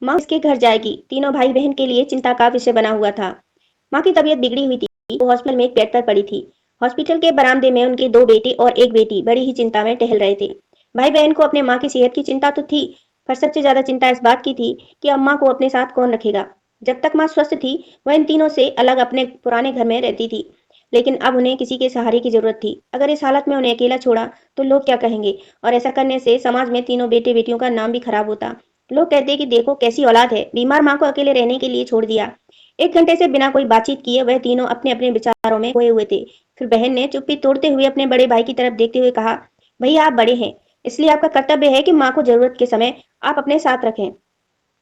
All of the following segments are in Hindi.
माँ किसके घर जाएगी, तीनों भाई बहन के लिए चिंता का विषय बना हुआ था। माँ की तबीयत बिगड़ी हुई थी, वो हॉस्पिटल में एक बेड पर पड़ी थी। हॉस्पिटल के बरामदे में उनके दो बेटे और एक बेटी बड़ी ही चिंता में टहल रहे थे। भाई बहन को अपने माँ की सेहत की चिंता तो थी, पर सबसे ज्यादा चिंता इस बात की थी कि अब माँ को अपने साथ कौन रखेगा। जब तक माँ स्वस्थ थी, वह इन तीनों से अलग अपने पुराने घर में रहती थी, लेकिन अब उन्हें किसी के सहारे की जरूरत थी। अगर इस हालत में उन्हें अकेला छोड़ा तो लोग क्या कहेंगे, और ऐसा करने से समाज में तीनों बेटे बेटियों का नाम भी खराब होता। लोग कहते कि देखो कैसी औलाद है, बीमार माँ को अकेले रहने के लिए छोड़ दिया। 1 घंटे से बिना कोई बातचीत किए वह तीनों अपने अपने विचारों में खोए हुए थे। फिर बहन ने चुप्पी तोड़ते हुए अपने बड़े भाई की तरफ देखते हुए कहा, भैया आप बड़े हैं, इसलिए आपका कर्तव्य है कि माँ को जरूरत के समय आप अपने साथ रखें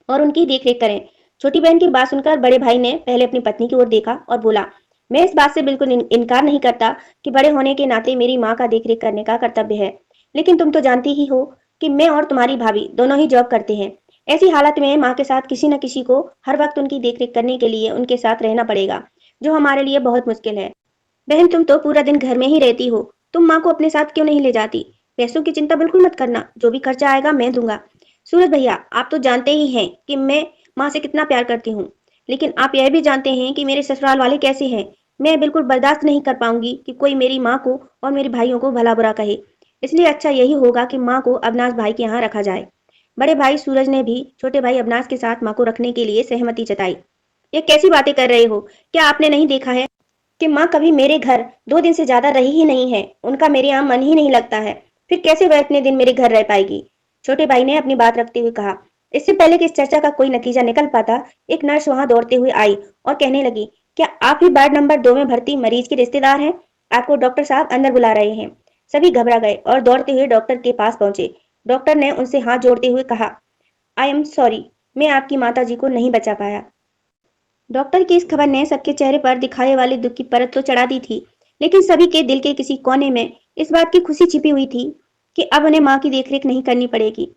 और उनकी देखरेख करें। छोटी बहन की बात सुनकर बड़े भाई ने पहले अपनी पत्नी की ओर देखा और बोला, मैं इस बात से बिल्कुल इनकार नहीं करता कि बड़े होने के नाते मेरी माँ का देखरेख करने का कर्तव्य है, लेकिन तुम तो जानती ही हो कि मैं और तुम्हारी भाभी दोनों ही जॉब करते हैं। ऐसी हालत में माँ के साथ किसी न किसी को हर वक्त उनकी देखरेख करने के लिए उनके साथ रहना पड़ेगा, जो हमारे लिए बहुत मुश्किल है। बहन तुम तो पूरा दिन घर में ही रहती हो, तुम माँ को अपने साथ क्यों नहीं ले जाती? पैसों की चिंता बिल्कुल मत करना, जो भी खर्चा आएगा मैं दूंगा। सूरज भैया आप तो जानते ही हैं कि मैं माँ से कितना प्यार करती हूँ, लेकिन आप यह भी जानते हैं कि मेरे ससुराल वाले कैसे हैं। मैं बिल्कुल बर्दाश्त नहीं कर पाऊंगी कि कोई मेरी माँ को और मेरे भाइयों को भला बुरा कहे। इसलिए अच्छा यही होगा कि माँ को अविनाश भाई के यहाँ रखा जाए। बड़े भाई सूरज ने भी छोटे भाई अविनाश के साथ माँ को रखने के लिए सहमति जताई। ये कैसी बातें कर रहे हो? क्या आपने नहीं देखा है कि माँ कभी मेरे घर 2 दिन से ज्यादा रही ही नहीं है? उनका मेरे यहाँ मन ही नहीं लगता है, फिर कैसे वह इतने दिन मेरे घर रह पाएगी? छोटे भाई ने अपनी बात रखते हुए कहा। इससे पहले कि इस चर्चा का कोई नतीजा निकल पाता, एक नर्स वहां दौड़ते हुए आई और कहने लगी, क्या आप ही वार्ड नंबर 2 में भर्ती मरीज के रिश्तेदार हैं? आपको डॉक्टर साहब अंदर बुला रहे हैं। सभी घबरा गए और दौड़ते हुए डॉक्टर के पास पहुंचे। डॉक्टर ने उनसे हाथ जोड़ते हुए कहा, आई एम सॉरी, मैं आपकी माता जी को नहीं बचा पाया। डॉक्टर की इस खबर ने सबके चेहरे पर दिखाए वाले दुख की परत तो चढ़ा दी थी, लेकिन सभी के दिल के किसी कोने में इस बात की खुशी छिपी हुई थी कि अब उन्हें माँ की देखरेख नहीं करनी पड़ेगी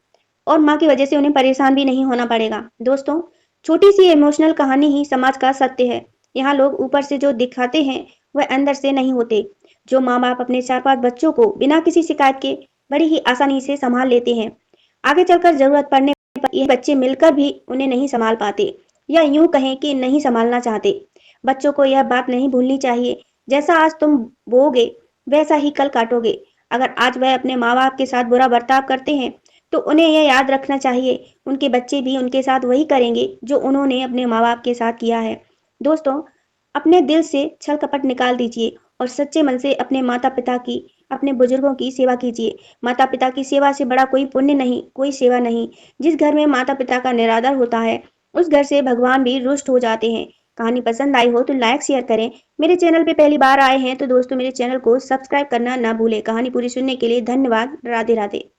और माँ की वजह से उन्हें परेशान भी नहीं होना पड़ेगा। दोस्तों, छोटी सी इमोशनल कहानी ही समाज का सत्य है। यहाँ लोग ऊपर से जो दिखाते हैं वह अंदर से नहीं होते। जो माँ बाप अपने 4-5 बच्चों को बिना किसी शिकायत के बड़ी ही आसानी से संभाल लेते हैं, आगे चलकर जरूरत पड़ने पर ये बच्चे मिलकर भी उन्हें नहीं संभाल पाते, या यूं कहें कि नहीं संभालना चाहते। बच्चों को यह बात नहीं भूलनी चाहिए, जैसा आज तुम बोओगे वैसा ही कल काटोगे। अगर आज वह अपने माँ बाप के साथ बुरा बर्ताव करते हैं, तो उन्हें यह याद रखना चाहिए उनके बच्चे भी उनके साथ वही करेंगे जो उन्होंने अपने माँ बाप के साथ किया है। दोस्तों, अपने दिल से छल कपट निकाल दीजिए और सच्चे मन से अपने माता पिता की, अपने बुजुर्गों की सेवा कीजिए। माता पिता की सेवा से बड़ा कोई पुण्य नहीं, कोई सेवा नहीं। जिस घर में माता पिता का निरादर होता है, उस घर से भगवान भी रुष्ट हो जाते हैं। कहानी पसंद आई हो तो लाइक शेयर करें। मेरे चैनल पे पहली बार आए हैं तो दोस्तों मेरे चैनल को सब्सक्राइब करना ना भूलें। कहानी पूरी सुनने के लिए धन्यवाद। राधे राधे।